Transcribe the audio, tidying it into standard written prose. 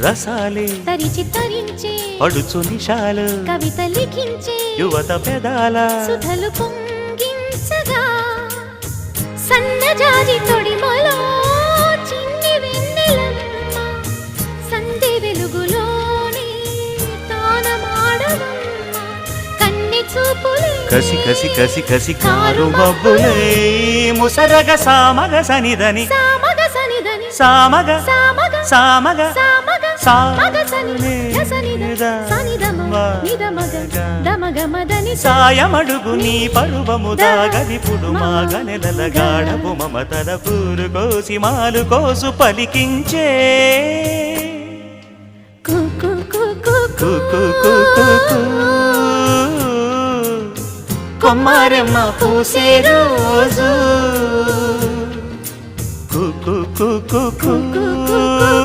రసాలే తరిచి తరించే అడుచు నిషాలు కవిత లిఖించే యువత పెదాల సుధలు పొంగించగా సన్నజాజి తొడిమలో చిన్ని వెన్నెలమ్మ సంధి వెలుగులోని తానమాడవమ్మ కన్నె చూపులే కసి కసి కసి కసి కారు మబ్బులై ముసరగ సామగ సనిదని సామగ సనిదని సామగ సామగ సామగ సామగ సామగ సని సనిద సనిదమ నిదమగ దమగ మదని సాయమడుగు నీ పరువము దాగదిపుడు మాగనెలల గాఢపు మమతల పూరు కోసి మాలు కోసు పలికించే కు కు కు కు కు కు కు కు కు. కొమ్మారెమ్మ పూసే రోజు కు కు కు కు కు.